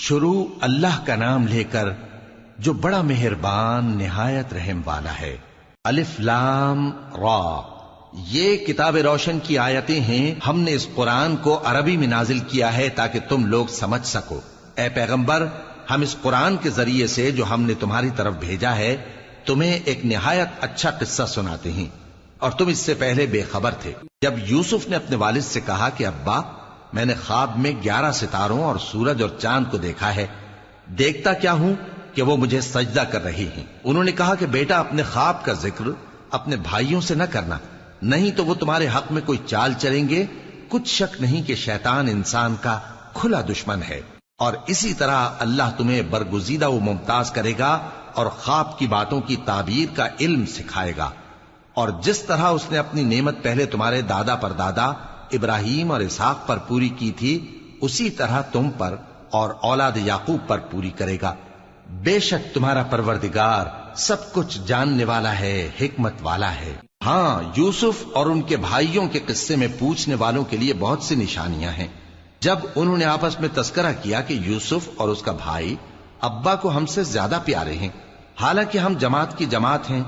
شروع اللہ کا نام لے کر جو بڑا مہربان نہایت رحم والا ہے۔ الف لام را، یہ کتاب روشن کی آیتیں ہیں۔ ہم نے اس قرآن کو عربی میں نازل کیا ہے تاکہ تم لوگ سمجھ سکو۔ اے پیغمبر، ہم اس قرآن کے ذریعے سے جو ہم نے تمہاری طرف بھیجا ہے تمہیں ایک نہایت اچھا قصہ سناتے ہیں، اور تم اس سے پہلے بے خبر تھے۔ جب یوسف نے اپنے والد سے کہا کہ ابا، میں نے خواب میں 11 ستاروں اور سورج اور چاند کو دیکھا ہے، دیکھتا کیا ہوں کہ وہ مجھے سجدہ کر رہی ہیں۔ انہوں نے کہا کہ بیٹا، اپنے خواب کا ذکر اپنے بھائیوں سے نہ کرنا، نہیں تو وہ تمہارے حق میں کوئی چال چلیں گے۔ کچھ شک نہیں کہ شیطان انسان کا کھلا دشمن ہے، اور اسی طرح اللہ تمہیں برگزیدہ و ممتاز کرے گا اور خواب کی باتوں کی تعبیر کا علم سکھائے گا، اور جس طرح اس نے اپنی نعمت پہلے تمہارے دادا پر دادا ابراہیم اور اسحاق پر پوری کی تھی، اسی طرح تم پر اور اولاد یعقوب پر پوری کرے گا۔ بے شک تمہارا پروردگار سب کچھ جاننے والا ہے، حکمت والا ہے۔ ہاں، یوسف اور ان کے بھائیوں کے قصے میں پوچھنے والوں کے لیے بہت سی نشانیاں ہیں۔ جب انہوں نے آپس میں تذکرہ کیا کہ یوسف اور اس کا بھائی ابا کو ہم سے زیادہ پیارے ہیں، حالانکہ ہم جماعت کی جماعت ہیں،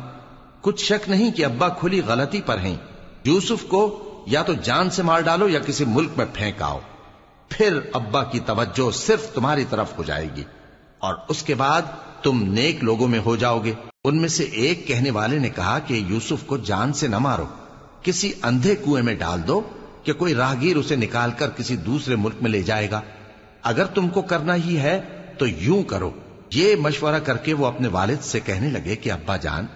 کچھ شک نہیں کہ ابا کھلی غلطی پر ہیں۔ یوسف کو یا تو جان سے مار ڈالو یا کسی ملک میں پھینک آؤ، پھر ابا کی توجہ صرف تمہاری طرف ہو جائے گی، اور اس کے بعد تم نیک لوگوں میں ہو جاؤ گے۔ ان میں سے ایک کہنے والے نے کہا کہ یوسف کو جان سے نہ مارو، کسی اندھے کنویں میں ڈال دو کہ کوئی راہگیر اسے نکال کر کسی دوسرے ملک میں لے جائے گا۔ اگر تم کو کرنا ہی ہے تو یوں کرو۔ یہ مشورہ کر کے وہ اپنے والد سے کہنے لگے کہ ابا جان،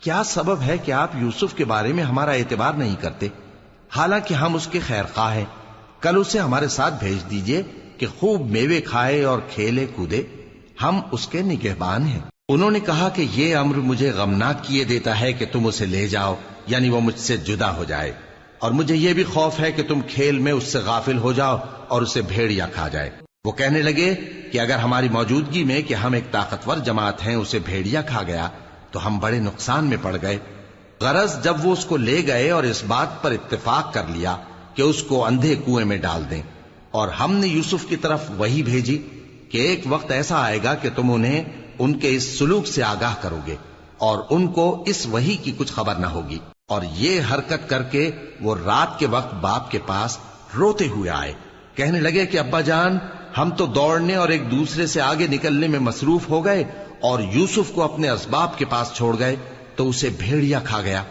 کیا سبب ہے کہ آپ یوسف کے بارے میں ہمارا اعتبار نہیں کرتے؟ حالانکہ ہم اس کے خیر خواہ ہیں، کل اسے ہمارے ساتھ بھیج دیجئے کہ خوب میوے کھائے اور کھیلے کودے، ہم اس کے نگہبان ہیں۔ انہوں نے کہا کہ یہ امر مجھے غمناک کیے دیتا ہے کہ تم اسے لے جاؤ، یعنی وہ مجھ سے جدا ہو جائے، اور مجھے یہ بھی خوف ہے کہ تم کھیل میں اس سے غافل ہو جاؤ اور اسے بھیڑیا کھا جائے۔ وہ کہنے لگے کہ اگر ہماری موجودگی میں کہ ہم ایک طاقتور جماعت ہیں اسے بھیڑیا کھا گیا تو ہم بڑے نقصان میں پڑ گئے۔ غرض جب وہ اس کو لے گئے اور اس بات پر اتفاق کر لیا کہ اس کو اندھے کنویں میں ڈال دیں، اور ہم نے یوسف کی طرف وحی بھیجی کہ ایک وقت ایسا آئے گا کہ تم انہیں ان کے اس سلوک سے آگاہ کرو گے، اور ان کو اس وحی کی کچھ خبر نہ ہوگی۔ اور یہ حرکت کر کے وہ رات کے وقت باپ کے پاس روتے ہوئے آئے، کہنے لگے کہ ابا جان، ہم تو دوڑنے اور ایک دوسرے سے آگے نکلنے میں مصروف ہو گئے اور یوسف کو اپنے اسباب کے پاس چھوڑ گئے تو اسے بھیڑیا کھا گیا،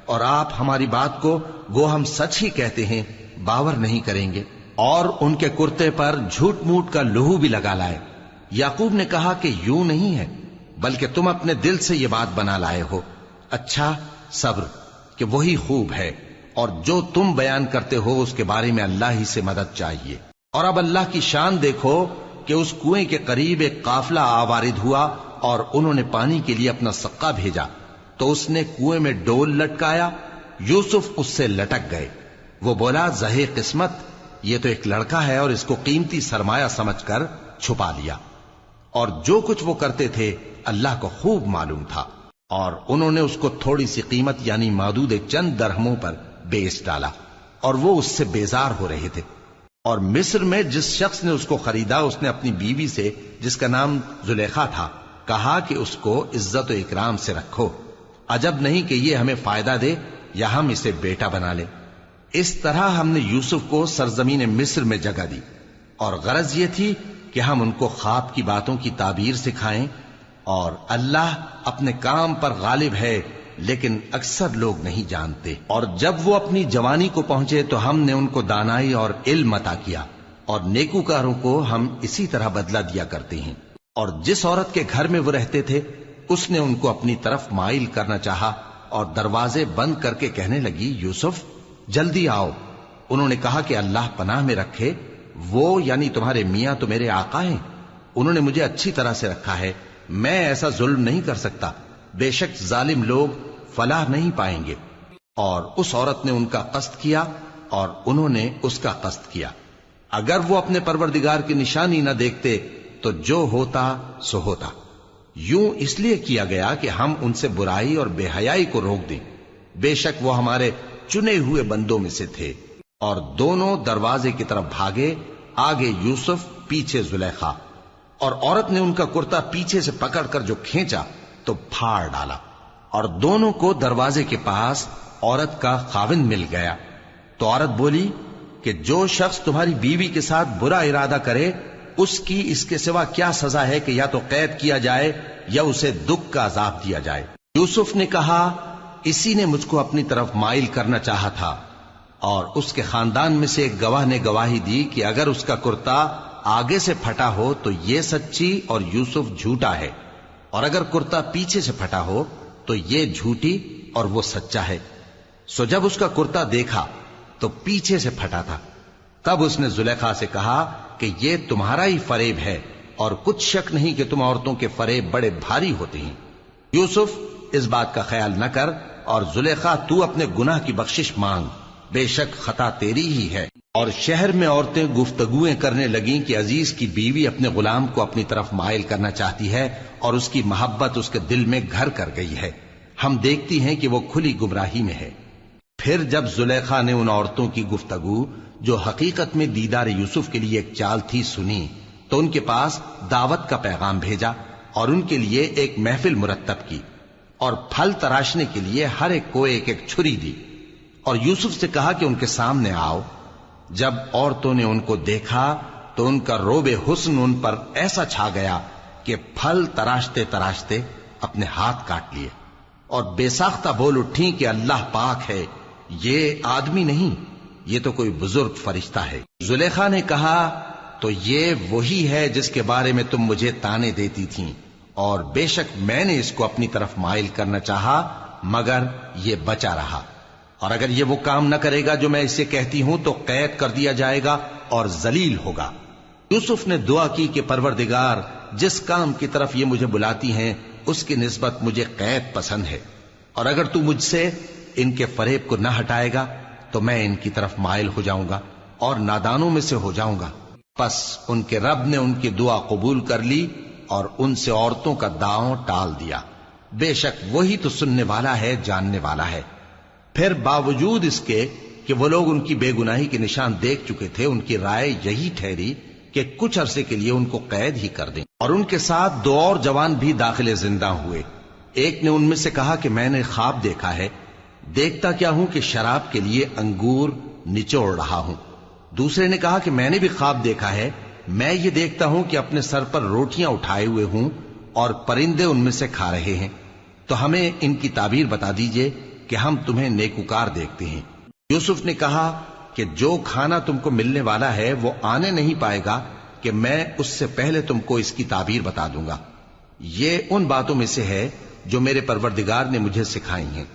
اور آپ ہماری بات کو گو ہم سچ ہی کہتے ہیں باور نہیں کریں گے۔ اور ان کے کرتے پر جھوٹ موٹ کا لہو بھی لگا لائے۔ یعقوب نے کہا کہ یوں نہیں ہے، بلکہ تم اپنے دل سے یہ بات بنا لائے ہو۔ اچھا، صبر کہ وہی خوب ہے، اور جو تم بیان کرتے ہو اس کے بارے میں اللہ ہی سے مدد چاہیے۔ اور اب اللہ کی شان دیکھو کہ اس کنویں کے قریب ایک قافلہ آوارد ہوا اور انہوں نے پانی کے لیے اپنا سقا بھیجا، تو اس نے کنویں میں ڈول لٹکایا، یوسف اس سے لٹک گئے۔ وہ بولا، زہے قسمت، یہ تو ایک لڑکا ہے، اور اس کو قیمتی سرمایہ سمجھ کر چھپا لیا۔ اور جو کچھ وہ کرتے تھے اللہ کو خوب معلوم تھا، اور انہوں نے اس کو تھوڑی سی قیمت یعنی مادود چند درہموں پر بیچ ڈالا، اور وہ اس سے بیزار ہو رہے تھے۔ اور مصر میں جس شخص نے اس کو خریدا اس نے اپنی بیوی سے جس کا نام زلیخا تھا کہا کہ اس کو عزت و اکرام سے رکھو، عجب نہیں کہ یہ ہمیں فائدہ دے یا ہم اسے بیٹا بنا لیں۔ اس طرح ہم نے یوسف کو سرزمین مصر میں جگہ دی، اور غرض یہ تھی کہ ہم ان کو خواب کی باتوں کی تعبیر سکھائیں، اور اللہ اپنے کام پر غالب ہے لیکن اکثر لوگ نہیں جانتے۔ اور جب وہ اپنی جوانی کو پہنچے تو ہم نے ان کو دانائی اور علم عطا کیا، اور نیکوکاروں کو ہم اسی طرح بدلہ دیا کرتے ہیں۔ اور جس عورت کے گھر میں وہ رہتے تھے اس نے ان کو اپنی طرف مائل کرنا چاہا، اور دروازے بند کر کے کہنے لگی، یوسف جلدی آؤ۔ انہوں نے کہا کہ اللہ پناہ میں رکھے، وہ یعنی تمہارے میاں تو میرے آقا ہیں، انہوں نے مجھے اچھی طرح سے رکھا ہے، میں ایسا ظلم نہیں کر سکتا، بے شک ظالم لوگ فلاح نہیں پائیں گے۔ اور اس عورت نے ان کا قصد کیا اور انہوں نے اس کا قصد کیا۔ اگر وہ اپنے پروردگار کی نشانی نہ دیکھتے تو جو ہوتا سو ہوتا۔ یوں اس لیے کیا گیا کہ ہم ان سے برائی اور بے حیائی کو روک دیں، بے شک وہ ہمارے چنے ہوئے بندوں میں سے تھے۔ اور دونوں دروازے کی طرف بھاگے، آگے یوسف پیچھے زلیخا، اور عورت نے ان کا کرتا پیچھے سے پکڑ کر جو کھینچا تو پھاڑ ڈالا، اور دونوں کو دروازے کے پاس عورت کا خاوند مل گیا۔ تو عورت بولی کہ جو شخص تمہاری بیوی کے ساتھ برا ارادہ کرے اس کی اس کے سوا کیا سزا ہے کہ یا تو قید کیا جائے یا اسے دکھ کا عذاب دیا جائے۔ یوسف نے کہا اسی نے مجھ کو اپنی طرف مائل کرنا چاہا تھا، اور اس کے خاندان میں سے ایک گواہ نے گواہی دی کہ اگر اس کا کرتا آگے سے پھٹا ہو تو یہ سچی اور یوسف جھوٹا ہے، اور اگر کرتا پیچھے سے پھٹا ہو تو یہ جھوٹی اور وہ سچا ہے۔ سو جب اس کا کرتا دیکھا تو پیچھے سے پھٹا تھا، تب اس نے زلیخا سے کہا کہ یہ تمہارا ہی فریب ہے، اور کچھ شک نہیں کہ تم عورتوں کے فریب بڑے بھاری ہوتے ہیں۔ یوسف اس بات کا خیال نہ کر، اور زلیخا تو اپنے گناہ کی بخشش مانگ، بے شک خطا تیری ہی ہے۔ اور شہر میں عورتیں گفتگویں کرنے لگیں کہ عزیز کی بیوی اپنے غلام کو اپنی طرف مائل کرنا چاہتی ہے، اور اس کی محبت اس کے دل میں گھر کر گئی ہے، ہم دیکھتی ہیں کہ وہ کھلی گمراہی میں ہے۔ پھر جب زلیخا نے ان عورتوں کی گفتگو جو حقیقت میں دیدار یوسف کے لیے ایک چال تھی سنی، تو ان کے پاس دعوت کا پیغام بھیجا اور ان کے لیے ایک محفل مرتب کی، اور پھل تراشنے کے لیے ہر ایک کو ایک ایک چھری دی، اور یوسف سے کہا کہ ان کے سامنے آؤ۔ جب عورتوں نے ان کو دیکھا تو ان کا روب حسن ان پر ایسا چھا گیا کہ پھل تراشتے تراشتے اپنے ہاتھ کاٹ لیے، اور بے ساختہ بول اٹھیں کہ اللہ پاک ہے، یہ آدمی نہیں، یہ تو کوئی بزرگ فرشتہ ہے۔ زلیخا نے کہا تو یہ وہی ہے جس کے بارے میں تم مجھے تانے دیتی تھیں، اور بے شک میں نے اس کو اپنی طرف مائل کرنا چاہا مگر یہ بچا رہا، اور اگر یہ وہ کام نہ کرے گا جو میں اسے کہتی ہوں تو قید کر دیا جائے گا اور ذلیل ہوگا۔ یوسف نے دعا کی کہ پروردگار جس کام کی طرف یہ مجھے بلاتی ہیں اس کی نسبت مجھے قید پسند ہے، اور اگر تو مجھ سے ان کے فریب کو نہ ہٹائے گا تو میں ان کی طرف مائل ہو جاؤں گا اور نادانوں میں سے ہو جاؤں گا۔ پس ان کے رب نے ان کی دعا قبول کر لی اور ان سے عورتوں کا داؤں ٹال دیا، بے شک وہی تو سننے والا ہے، جاننے والا ہے۔ پھر باوجود اس کے کہ وہ لوگ ان کی بے گناہی کے نشان دیکھ چکے تھے، ان کی رائے یہی ٹھہری کہ کچھ عرصے کے لیے ان کو قید ہی کر دیں، اور ان کے ساتھ دو اور جوان بھی داخل زندہ ہوئے۔ ایک نے ان میں سے کہا کہ میں نے خواب دیکھا ہے، دیکھتا کیا ہوں کہ شراب کے لیے انگور نچوڑ رہا ہوں۔ دوسرے نے کہا کہ میں نے بھی خواب دیکھا ہے، میں یہ دیکھتا ہوں کہ اپنے سر پر روٹیاں اٹھائے ہوئے ہوں اور پرندے ان میں سے کھا رہے ہیں، تو ہمیں ان کی تعبیر بتا دیجئے کہ ہم تمہیں نیکوکار دیکھتے ہیں۔ یوسف نے کہا کہ جو کھانا تم کو ملنے والا ہے وہ آنے نہیں پائے گا کہ میں اس سے پہلے تم کو اس کی تعبیر بتا دوں گا۔ یہ ان باتوں میں سے ہے جو میرے پروردگار نے مجھے سکھائی ہیں۔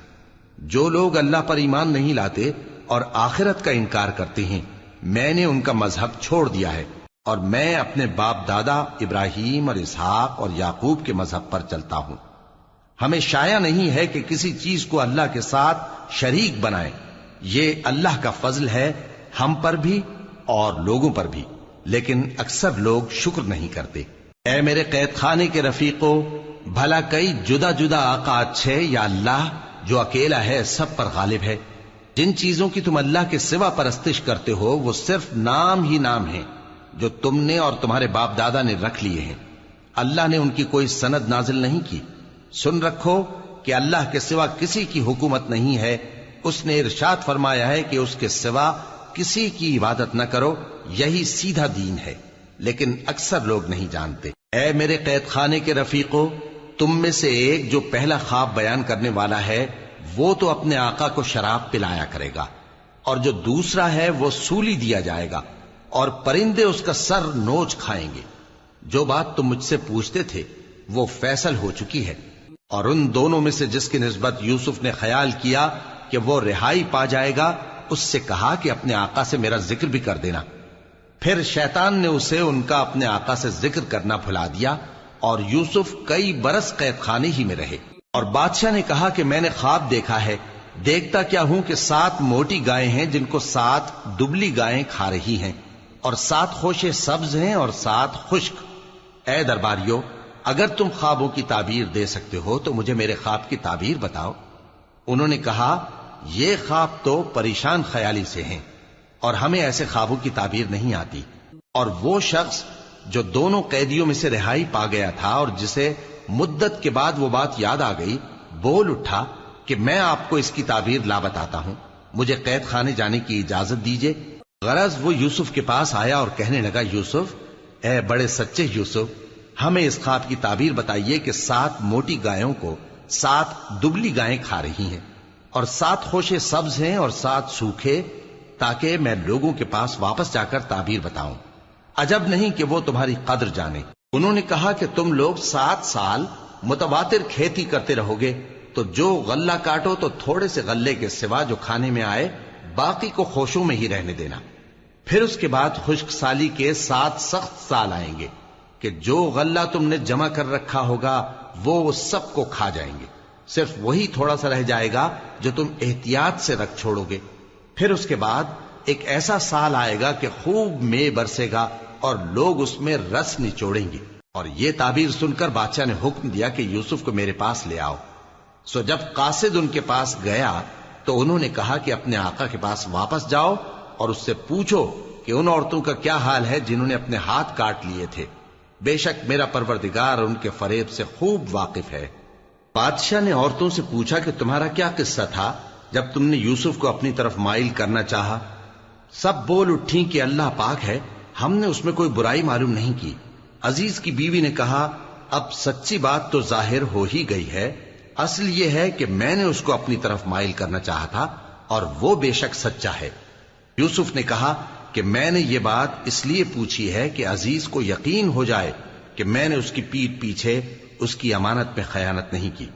جو لوگ اللہ پر ایمان نہیں لاتے اور آخرت کا انکار کرتے ہیں، میں نے ان کا مذہب چھوڑ دیا ہے، اور میں اپنے باپ دادا ابراہیم اور اسحاق اور یعقوب کے مذہب پر چلتا ہوں۔ ہمیں شایع نہیں ہے کہ کسی چیز کو اللہ کے ساتھ شریک بنائیں، یہ اللہ کا فضل ہے ہم پر بھی اور لوگوں پر بھی، لیکن اکثر لوگ شکر نہیں کرتے۔ اے میرے قید خانے کے رفیقو، بھلا کئی جدا جدا آقا اچھے یا اللہ جو اکیلا ہے سب پر غالب ہے؟ جن چیزوں کی تم اللہ کے سوا پرستش کرتے ہو وہ صرف نام ہی نام ہیں جو تم نے اور تمہارے باپ دادا نے رکھ لیے ہیں، اللہ نے ان کی کوئی سند نازل نہیں کی۔ سن رکھو کہ اللہ کے سوا کسی کی حکومت نہیں ہے، اس نے ارشاد فرمایا ہے کہ اس کے سوا کسی کی عبادت نہ کرو، یہی سیدھا دین ہے، لیکن اکثر لوگ نہیں جانتے۔ اے میرے قید خانے کے رفیقو، تم میں سے ایک جو پہلا خواب بیان کرنے والا ہے وہ تو اپنے آقا کو شراب پلایا کرے گا، اور جو دوسرا ہے وہ سولی دیا جائے گا، اور پرندے اس کا سر نوچ کھائیں گے۔ جو بات تم مجھ سے پوچھتے تھے وہ فیصل ہو چکی ہے، اور ان دونوں میں سے جس کی نسبت یوسف نے خیال کیا کہ وہ رہائی پا جائے گا، اس سے کہا کہ اپنے آقا سے میرا ذکر بھی کر دینا۔ پھر شیطان نے اسے ان کا اپنے آقا سے ذکر کرنا بھلا دیا، اور یوسف کئی برس قید خانے ہی میں رہے۔ اور بادشاہ نے کہا کہ میں نے خواب دیکھا ہے، دیکھتا کیا ہوں کہ 7 موٹی گائیں ہیں جن کو 7 دبلی گائیں کھا رہی ہیں، اور 7 خوشے سبز ہیں اور 7 خشک۔ اے درباریو، اگر تم خوابوں کی تعبیر دے سکتے ہو تو مجھے میرے خواب کی تعبیر بتاؤ۔ انہوں نے کہا یہ خواب تو پریشان خیالی سے ہیں، اور ہمیں ایسے خوابوں کی تعبیر نہیں آتی۔ اور وہ شخص جو دونوں قیدیوں میں سے رہائی پا گیا تھا اور جسے مدت کے بعد وہ بات یاد آ گئی، بول اٹھا کہ میں آپ کو اس کی تعبیر لا بتاتا ہوں، مجھے قید خانے جانے کی اجازت دیجیے۔ غرض وہ یوسف کے پاس آیا اور کہنے لگا، یوسف، اے بڑے سچے یوسف، ہمیں اس خواب کی تعبیر بتائیے کہ 7 موٹی گایوں کو 7 دبلی گائیں کھا رہی ہیں، اور 7 خوشے سبز ہیں اور 7 سوکھے، تاکہ میں لوگوں کے پاس واپس جا کر تعبیر بتاؤں۔ عجب نہیں کہ وہ تمہاری قدر جانے۔ انہوں نے کہا کہ تم لوگ 7 سال متواتر کھیتی کرتے رہو گے، تو جو غلہ کاٹو تو تھوڑے سے غلے کے سوا جو کھانے میں آئے باقی کو خوشوں میں ہی رہنے دینا۔ پھر اس کے بعد خشک سالی کے 7 سخت سال آئیں گے کہ جو غلہ تم نے جمع کر رکھا ہوگا وہ سب کو کھا جائیں گے، صرف وہی تھوڑا سا رہ جائے گا جو تم احتیاط سے رکھ چھوڑو گے۔ پھر اس کے بعد ایک ایسا سال آئے گا کہ خوب مے برسے گا اور لوگ اس میں رس نچوڑیں گے۔ اور یہ تعبیر سن کر بادشاہ نے حکم دیا کہ یوسف کو میرے پاس لے آؤ۔ سو جب قاصد ان کے پاس گیا تو انہوں نے کہا کہ اپنے آقا کے پاس واپس جاؤ اور اس سے پوچھو کہ ان عورتوں کا کیا حال ہے جنہوں نے اپنے ہاتھ کاٹ لیے تھے، بے شک میرا پروردگار ان کے فریب سے خوب واقف ہے۔ بادشاہ نے عورتوں سے پوچھا کہ تمہارا کیا قصہ تھا جب تم نے یوسف کو اپنی طرف مائل کرنا چاہا؟ سب بول اٹھیں کہ اللہ پاک ہے، ہم نے اس میں کوئی برائی معلوم نہیں کی۔ عزیز کی بیوی نے کہا، اب سچی بات تو ظاہر ہو ہی گئی ہے، اصل یہ ہے کہ میں نے اس کو اپنی طرف مائل کرنا چاہا تھا اور وہ بے شک سچا ہے۔ یوسف نے کہا کہ میں نے یہ بات اس لیے پوچھی ہے کہ عزیز کو یقین ہو جائے کہ میں نے اس کی پیٹھ پیچھے اس کی امانت میں خیانت نہیں کی،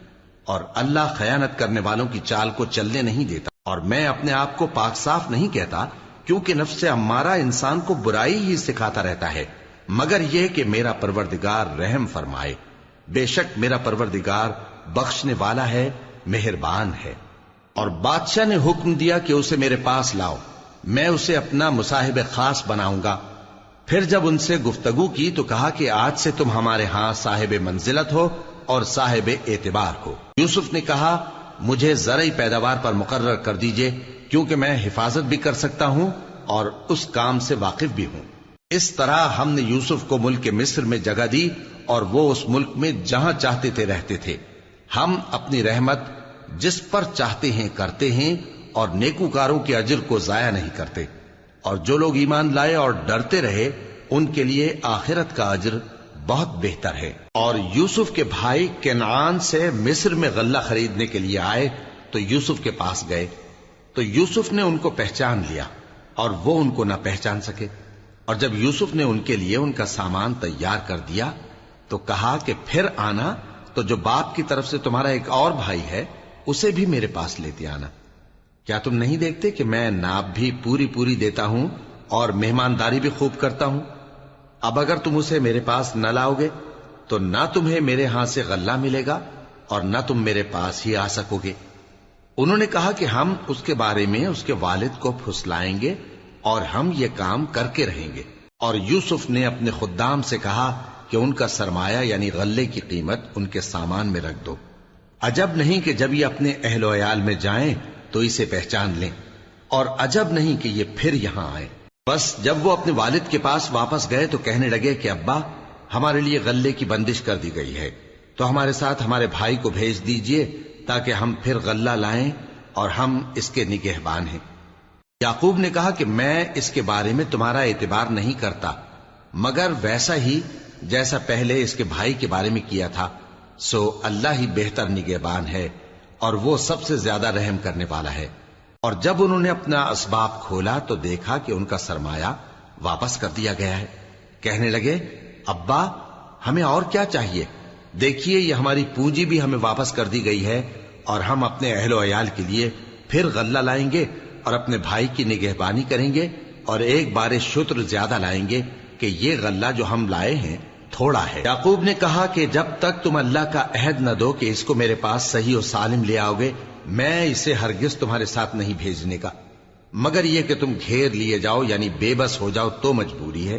اور اللہ خیانت کرنے والوں کی چال کو چلنے نہیں دیتا، اور میں اپنے آپ کو پاک صاف نہیں کہتا، کیونکہ نفس امارہ انسان کو برائی ہی سکھاتا رہتا ہے، مگر یہ کہ میرا پروردگار رحم فرمائے، بے شک میرا پروردگار بخشنے والا ہے، مہربان ہے۔ اور بادشاہ نے حکم دیا کہ اسے میرے پاس لاؤ، میں اسے اپنا مصاحب خاص بناؤں گا۔ پھر جب ان سے گفتگو کی تو کہا کہ آج سے تم ہمارے ہاں صاحب منزلت ہو اور صاحب اعتبار ہو۔ یوسف نے کہا، مجھے زرعی پیداوار پر مقرر کر دیجئے، کیونکہ میں حفاظت بھی کر سکتا ہوں اور اس کام سے واقف بھی ہوں۔ اس طرح ہم نے یوسف کو ملک مصر میں جگہ دی اور وہ اس ملک میں جہاں چاہتے تھے رہتے تھے۔ ہم اپنی رحمت جس پر چاہتے ہیں کرتے ہیں اور نیکوکاروں کے اجر کو ضائع نہیں کرتے، اور جو لوگ ایمان لائے اور ڈرتے رہے ان کے لیے آخرت کا اجر بہت بہتر ہے۔ اور یوسف کے بھائی کنعان سے مصر میں غلہ خریدنے کے لیے آئے تو یوسف کے پاس گئے، تو یوسف نے ان کو پہچان لیا اور وہ ان کو نہ پہچان سکے۔ اور جب یوسف نے ان کے لیے ان کا سامان تیار کر دیا تو کہا کہ پھر آنا تو جو باپ کی طرف سے تمہارا ایک اور بھائی ہے اسے بھی میرے پاس لیتے آنا۔ کیا تم نہیں دیکھتے کہ میں ناب بھی پوری پوری دیتا ہوں اور مہمانداری بھی خوب کرتا ہوں؟ اب اگر تم اسے میرے پاس نہ لاؤ گے تو نہ تمہیں میرے ہاں سے غلہ ملے گا اور نہ تم میرے پاس ہی آ سکو گے۔ انہوں نے کہا کہ ہم اس کے بارے میں اس کے والد کو پھسلائیں گے اور ہم یہ کام کر کے رہیں گے۔ اور یوسف نے اپنے خدام سے کہا کہ ان کا سرمایہ یعنی غلے کی قیمت ان کے سامان میں رکھ دو۔ عجب نہیں کہ جب یہ اپنے اہل و عیال میں جائیں تو اسے پہچان لیں، اور عجب نہیں کہ یہ پھر یہاں آئے۔ بس جب وہ اپنے والد کے پاس واپس گئے تو کہنے لگے کہ ابا، ہمارے لیے غلے کی بندش کر دی گئی ہے، تو ہمارے ساتھ ہمارے بھائی کو بھیج دیجئے تاکہ ہم پھر غلہ لائیں اور ہم اس کے نگہبان ہیں۔ یعقوب نے کہا کہ میں اس کے بارے میں تمہارا اعتبار نہیں کرتا، مگر ویسا ہی جیسا پہلے اس کے بھائی کے بارے میں کیا تھا، سو اللہ ہی بہتر نگہبان ہے اور وہ سب سے زیادہ رحم کرنے والا ہے۔ اور جب انہوں نے اپنا اسباب کھولا تو دیکھا کہ ان کا سرمایہ واپس کر دیا گیا ہے۔ کہنے لگے، ابا، ہمیں اور کیا چاہیے؟ دیکھیے یہ ہماری پونجی بھی ہمیں واپس کر دی گئی ہے، اور ہم اپنے اہل و عیال کے لیے پھر غلہ لائیں گے اور اپنے بھائی کی نگہبانی کریں گے، اور ایک بار شتر زیادہ لائیں گے کہ یہ غلہ جو ہم لائے ہیں تھوڑا ہے۔ یعقوب نے کہا کہ جب تک تم اللہ کا عہد نہ دو کہ اس کو میرے پاس صحیح و سالم لے آؤ گے، میں اسے ہرگز تمہارے ساتھ نہیں بھیجنے کا، مگر یہ کہ تم گھیر لیے جاؤ یعنی بے بس ہو جاؤ تو مجبوری ہے۔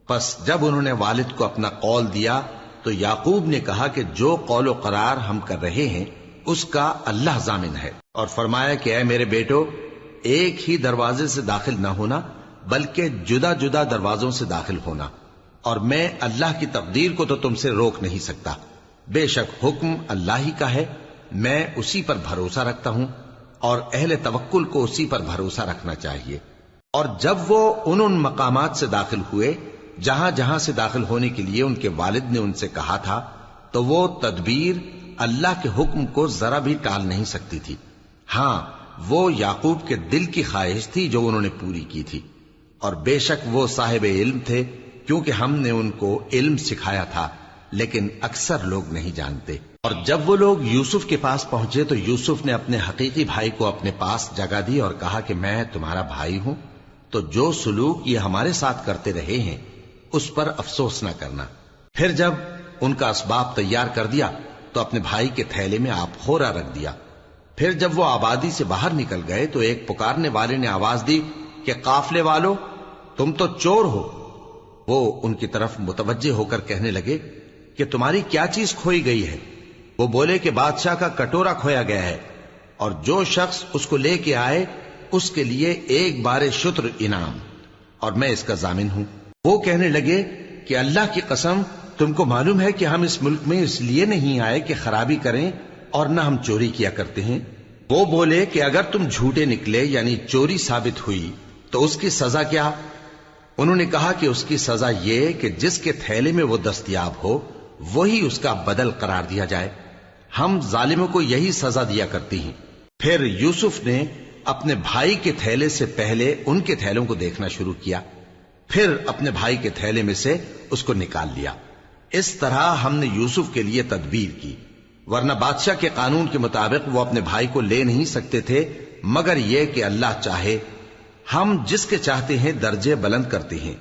پس جب انہوں نے والد کو اپنا قول دیا تو یعقوب نے کہا کہ جو قول و قرار ہم کر رہے ہیں اس کا اللہ ضامن ہے، اور فرمایا کہ اے میرے بیٹو، ایک ہی دروازے سے داخل نہ ہونا بلکہ جدا جدا دروازوں سے داخل ہونا، اور میں اللہ کی تقدیر کو تو تم سے روک نہیں سکتا. بے شک حکم اللہ ہی کا ہے، میں اسی پر بھروسہ رکھتا ہوں، اور اہل توکل کو اسی پر بھروسہ رکھنا چاہیے. اور جب وہ ان مقامات سے داخل ہوئے جہاں جہاں سے داخل ہونے کے لیے ان کے والد نے ان سے کہا تھا، تو وہ تدبیر اللہ کے حکم کو ذرا بھی ٹال نہیں سکتی تھی. ہاں، وہ یعقوب کے دل کی خواہش تھی جو انہوں نے پوری کی تھی. اور بے شک وہ صاحب علم تھے، کیونکہ ہم نے ان کو علم سکھایا تھا، لیکن اکثر لوگ نہیں جانتے. اور جب وہ لوگ یوسف کے پاس پہنچے تو یوسف نے اپنے حقیقی بھائی کو اپنے پاس جگہ دی اور کہا کہ میں تمہارا بھائی ہوں، تو جو سلوک یہ ہمارے ساتھ کرتے رہے ہیں اس پر افسوس نہ کرنا. پھر جب ان کا اسباب تیار کر دیا تو اپنے بھائی کے تھیلے میں آپ خورا رکھ دیا. پھر جب وہ آبادی سے باہر نکل گئے تو ایک پکارنے والے نے آواز دی کہ قافلے والو، تم تو چور ہو. وہ ان کی طرف متوجہ ہو کر کہنے لگے کہ تمہاری کیا چیز کھوئی گئی ہے؟ وہ بولے کہ بادشاہ کا کٹورا کھویا گیا ہے، اور جو شخص اس کو لے کے آئے اس کے لیے ایک بار شتر انعام، اور میں اس کا ضامن ہوں. وہ کہنے لگے کہ اللہ کی قسم، تم کو معلوم ہے کہ ہم اس ملک میں اس لیے نہیں آئے کہ خرابی کریں اور نہ ہم چوری کیا کرتے ہیں. وہ بولے کہ اگر تم جھوٹے نکلے یعنی چوری ثابت ہوئی تو اس کی سزا کیا؟ انہوں نے کہا کہ اس کی سزا یہ کہ جس کے تھیلے میں وہ دستیاب ہو وہی اس کا بدل قرار دیا جائے. ہم ظالموں کو یہی سزا دیا کرتی ہیں. پھر یوسف نے اپنے بھائی کے تھیلے سے پہلے ان کے تھیلوں کو دیکھنا شروع کیا، پھر اپنے بھائی کے تھیلے میں سے اس کو نکال لیا. اس طرح ہم نے یوسف کے لیے تدبیر کی، ورنہ بادشاہ کے قانون کے مطابق وہ اپنے بھائی کو لے نہیں سکتے تھے مگر یہ کہ اللہ چاہے. ہم جس کے چاہتے ہیں درجے بلند کرتے ہیں،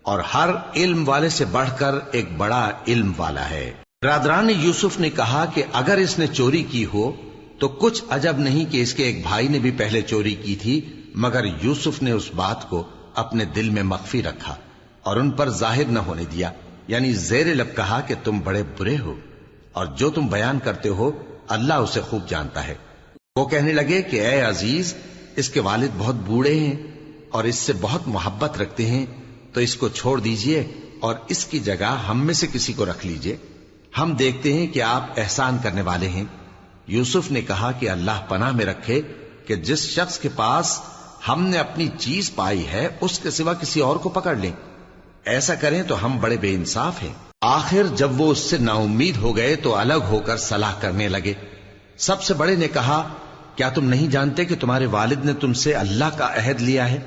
اور ہر علم والے سے بڑھ کر ایک بڑا علم والا ہے. برادران یوسف نے کہا کہ اگر اس نے چوری کی ہو تو کچھ عجب نہیں کہ اس کے ایک بھائی نے بھی پہلے چوری کی تھی، مگر یوسف نے اس بات کو اپنے دل میں مخفی رکھا اور ان پر ظاہر نہ ہونے دیا، یعنی زیر لب کہا کہ تم بڑے برے ہو، اور جو تم بیان کرتے ہو اللہ اسے خوب جانتا ہے. وہ کہنے لگے کہ اے عزیز، اس کے والد بہت بوڑھے ہیں اور اس سے بہت محبت رکھتے ہیں، تو اس کو چھوڑ دیجئے اور اس کی جگہ ہم میں سے کسی کو رکھ لیجئے، ہم دیکھتے ہیں کہ آپ احسان کرنے والے ہیں. یوسف نے کہا کہ اللہ پناہ میں رکھے کہ جس شخص کے پاس ہم نے اپنی چیز پائی ہے اس کے سوا کسی اور کو پکڑ لیں، ایسا کریں تو ہم بڑے بے انصاف ہیں. آخر جب وہ اس سے نا امید ہو گئے تو الگ ہو کر صلاح کرنے لگے. سب سے بڑے نے کہا کیا تم نہیں جانتے کہ تمہارے والد نے تم سے اللہ کا عہد لیا ہے،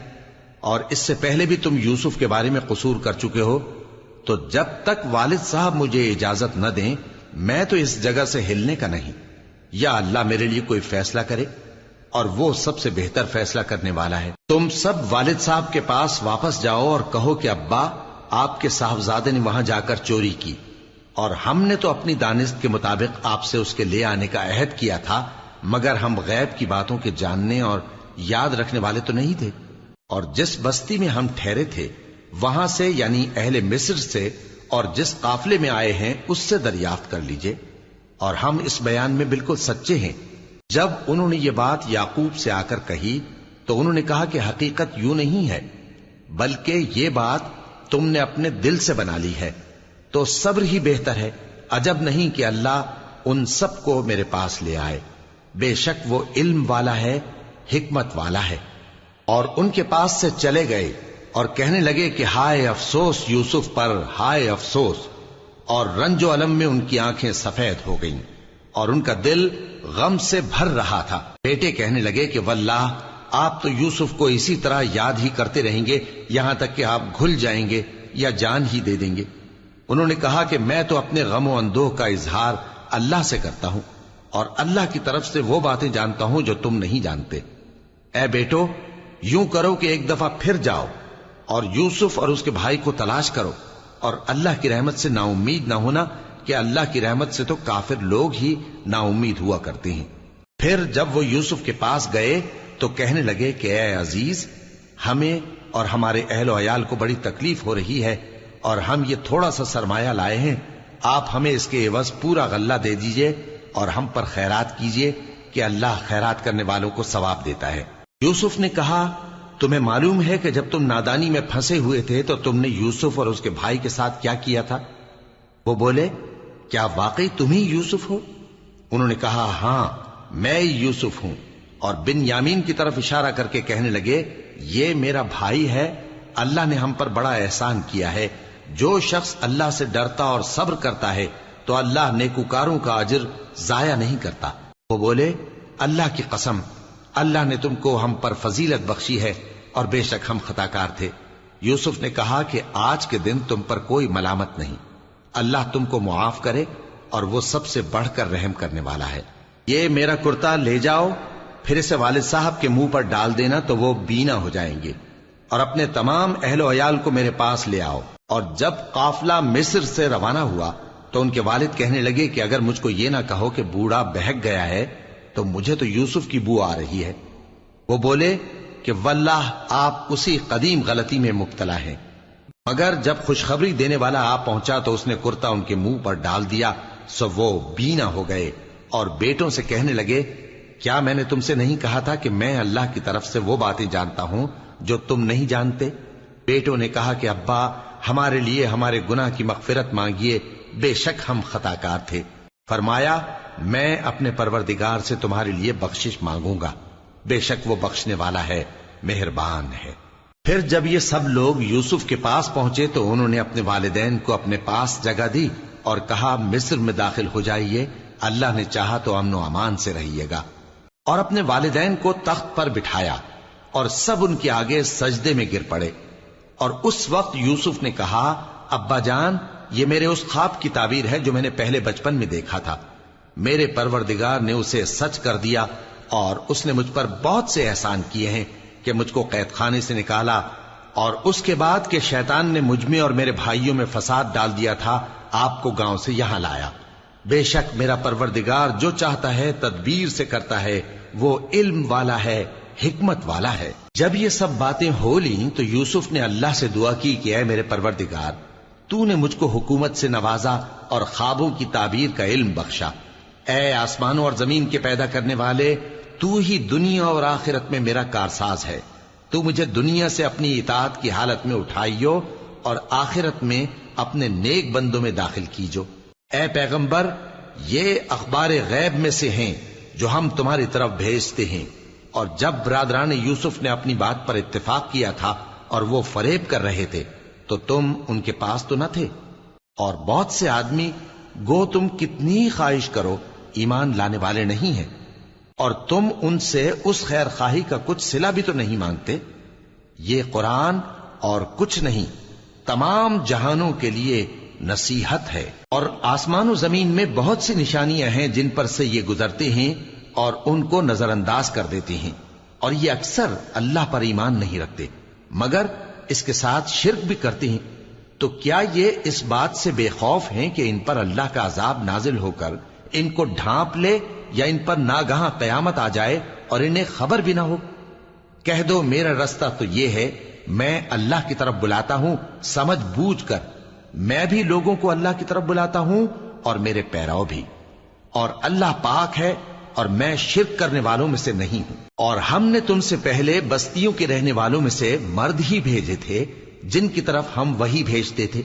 اور اس سے پہلے بھی تم یوسف کے بارے میں قصور کر چکے ہو، تو جب تک والد صاحب مجھے اجازت نہ دیں میں تو اس جگہ سے ہلنے کا نہیں. یا اللہ میرے لیے کوئی فیصلہ کرے، اور وہ سب سے بہتر فیصلہ کرنے والا ہے. تم سب والد صاحب کے پاس واپس جاؤ اور کہو کہ ابا، آپ کے صاحبزادے نے وہاں جا کر چوری کی، اور ہم نے تو اپنی دانست کے مطابق آپ سے اس کے لے آنے کا عہد کیا تھا، مگر ہم غیب کی باتوں کے جاننے اور یاد رکھنے والے تو نہیں تھے. اور جس بستی میں ہم ٹھہرے تھے وہاں سے یعنی اہل مصر سے اور جس قافلے میں آئے ہیں اس سے دریافت کر لیجئے، اور ہم اس بیان میں بالکل سچے ہیں. جب انہوں نے یہ بات یعقوب سے آ کر کہی تو انہوں نے کہا کہ حقیقت یوں نہیں ہے، بلکہ یہ بات تم نے اپنے دل سے بنا لی ہے، تو صبر ہی بہتر ہے. عجب نہیں کہ اللہ ان سب کو میرے پاس لے آئے، بے شک وہ علم والا ہے، حکمت والا ہے. اور ان کے پاس سے چلے گئے اور کہنے لگے کہ ہائے افسوس یوسف پر، ہائے افسوس. اور رنج و الم میں ان کی آنکھیں سفید ہو گئیں اور ان کا دل غم سے بھر رہا تھا. بیٹے کہنے لگے کہ واللہ آپ تو یوسف کو اسی طرح یاد ہی کرتے رہیں گے یہاں تک کہ آپ گھل جائیں گے یا جان ہی دے دیں گے. انہوں نے کہا کہ میں تو اپنے غم و اندوہ کا اظہار اللہ سے کرتا ہوں، اور اللہ کی طرف سے وہ باتیں جانتا ہوں جو تم نہیں جانتے. اے بیٹو، یوں کرو کہ ایک دفعہ پھر جاؤ اور یوسف اور اس کے بھائی کو تلاش کرو، اور اللہ کی رحمت سے نا امید نہ ہونا کہ اللہ کی رحمت سے تو کافر لوگ ہی نا امید ہوا کرتے ہیں. پھر جب وہ یوسف کے پاس گئے تو کہنے لگے کہ اے عزیز، ہمیں اور ہمارے اہل و عیال کو بڑی تکلیف ہو رہی ہے، اور ہم یہ تھوڑا سا سرمایہ لائے ہیں، آپ ہمیں اس کے عوض پورا غلہ دے دیجئے اور ہم پر خیرات کیجئے کہ اللہ خیرات کرنے والوں کو ثواب دیتا ہے. یوسف نے کہا تمہیں معلوم ہے کہ جب تم نادانی میں پھنسے ہوئے تھے تو تم نے یوسف اور اس کے بھائی کے ساتھ کیا کیا تھا؟ وہ بولے کیا واقعی تم ہی یوسف ہو؟ انہوں نے کہا ہاں میں یوسف ہوں، اور بن یامین کی طرف اشارہ کر کے کہنے لگے یہ میرا بھائی ہے، اللہ نے ہم پر بڑا احسان کیا ہے، جو شخص اللہ سے ڈرتا اور صبر کرتا ہے تو اللہ نیکوکاروں کا اجر ضائع نہیں کرتا۔ وہ بولے اللہ کی قسم اللہ نے تم کو ہم پر فضیلت بخشی ہے اور بے شک ہم خطا کار تھے۔ یوسف نے کہا کہ آج کے دن تم پر کوئی ملامت نہیں، اللہ تم کو معاف کرے اور وہ سب سے بڑھ کر رحم کرنے والا ہے۔ یہ میرا کرتا لے جاؤ، پھر اسے والد صاحب کے منہ پر ڈال دینا تو وہ بینا ہو جائیں گے، اور اپنے تمام اہل و عیال کو میرے پاس لے آؤ۔ اور جب قافلہ مصر سے روانہ ہوا تو ان کے والد کہنے لگے کہ اگر مجھ کو یہ نہ کہو کہ بوڑھا بہک گیا ہے تو مجھے تو یوسف کی بو آ رہی ہے۔ وہ بولے کہ واللہ آپ اسی قدیم غلطی میں مبتلا ہیں۔ مگر جب خوشخبری دینے والا آپ پہنچا تو اس نے کرتا ان کے منہ پر ڈال دیا، سو وہ بینا ہو گئے اور بیٹوں سے کہنے لگے کیا میں نے تم سے نہیں کہا تھا کہ میں اللہ کی طرف سے وہ باتیں جانتا ہوں جو تم نہیں جانتے؟ بیٹوں نے کہا کہ ابا ہمارے لیے ہمارے گناہ کی مغفرت مانگیے، بے شک ہم خطا کار تھے۔ فرمایا میں اپنے پروردگار سے تمہارے لیے بخشش مانگوں گا، بے شک وہ بخشنے والا ہے، مہربان ہے۔ پھر جب یہ سب لوگ یوسف کے پاس پہنچے تو انہوں نے اپنے والدین کو اپنے پاس جگہ دی اور کہا مصر میں داخل ہو جائیے، اللہ نے چاہا تو امن و امان سے رہیے گا۔ اور اپنے والدین کو تخت پر بٹھایا اور سب ان کے آگے سجدے میں گر پڑے۔ اور اس وقت یوسف نے کہا ابا جان یہ میرے اس خواب کی تعبیر ہے جو میں نے پہلے بچپن میں دیکھا تھا، میرے پروردگار نے اسے سچ کر دیا اور اس نے مجھ پر بہت سے احسان کیے ہیں کہ مجھ کو قید خانے سے نکالا، اور اس کے بعد کہ شیطان نے مجھ میں اور میرے بھائیوں میں فساد ڈال دیا تھا آپ کو گاؤں سے یہاں لایا۔ بے شک میرا پروردگار جو چاہتا ہے تدبیر سے کرتا ہے، وہ علم والا ہے، حکمت والا ہے۔ جب یہ سب باتیں ہو لیں تو یوسف نے اللہ سے دعا کی کہ اے میرے پروردگار تو نے مجھ کو حکومت سے نوازا اور خوابوں کی تعبیر کا علم بخشا۔ اے آسمانوں اور زمین کے پیدا کرنے والے، تو ہی دنیا اور آخرت میں میرا کارساز ہے، تو مجھے دنیا سے اپنی اطاعت کی حالت میں اٹھائیو اور آخرت میں اپنے نیک بندوں میں داخل کیجو۔ اے پیغمبر یہ اخبار غیب میں سے ہیں جو ہم تمہاری طرف بھیجتے ہیں۔ اور جب برادران یوسف نے اپنی بات پر اتفاق کیا تھا اور وہ فریب کر رہے تھے تو تم ان کے پاس تو نہ تھے، اور بہت سے آدمی گو تم کتنی خواہش کرو ایمان لانے والے نہیں ہیں، اور تم ان سے اس خیر خواہی کا کچھ صلہ بھی تو نہیں مانگتے۔ یہ قرآن اور کچھ نہیں تمام جہانوں کے لیے نصیحت ہے، اور آسمان و زمین میں بہت سی نشانیاں ہیں جن پر سے یہ گزرتے ہیں اور ان کو نظر انداز کر دیتے ہیں، اور یہ اکثر اللہ پر ایمان نہیں رکھتے مگر اس کے ساتھ شرک بھی کرتے ہیں۔ تو کیا یہ اس بات سے بے خوف ہیں کہ ان پر اللہ کا عذاب نازل ہو کر ان کو ڈھانپ لے، یا ان پر ناگہاں قیامت آ جائے اور انہیں خبر بھی نہ ہو؟ کہہ دو میرا رستہ تو یہ ہے، میں اللہ کی طرف بلاتا ہوں سمجھ بوجھ کر، میں بھی لوگوں کو اللہ کی طرف بلاتا ہوں اور میرے پیراؤ بھی، اور اللہ پاک ہے اور میں شرک کرنے والوں میں سے نہیں ہوں۔ اور ہم نے تم سے پہلے بستیوں کے رہنے والوں میں سے مرد ہی بھیجے تھے جن کی طرف ہم وہی بھیجتے تھے۔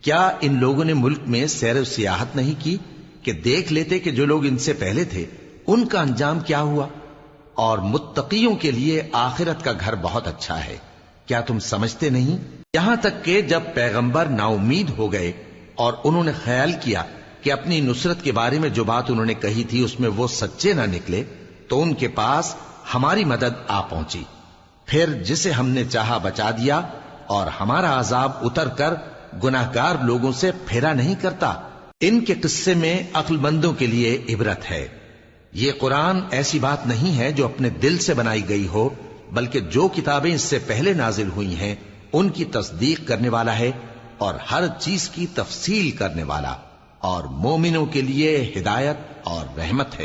کیا ان لوگوں نے ملک میں سیر و سیاحت نہیں کی کہ دیکھ لیتے کہ جو لوگ ان سے پہلے تھے ان کا انجام کیا ہوا؟ اور متقیوں کے لیے آخرت کا گھر بہت اچھا ہے، کیا تم سمجھتے نہیں؟ یہاں تک کہ جب پیغمبر نا امید ہو گئے اور انہوں نے خیال کیا کہ اپنی نصرت کے بارے میں جو بات انہوں نے کہی تھی اس میں وہ سچے نہ نکلے، تو ان کے پاس ہماری مدد آ پہنچی، پھر جسے ہم نے چاہا بچا دیا، اور ہمارا عذاب اتر کر گناہگار لوگوں سے پھیرا نہیں کرتا۔ ان کے قصے میں عقل مندوں کے لیے عبرت ہے۔ یہ قرآن ایسی بات نہیں ہے جو اپنے دل سے بنائی گئی ہو، بلکہ جو کتابیں اس سے پہلے نازل ہوئی ہیں ان کی تصدیق کرنے والا ہے اور ہر چیز کی تفصیل کرنے والا، اور مومنوں کے لیے ہدایت اور رحمت ہے۔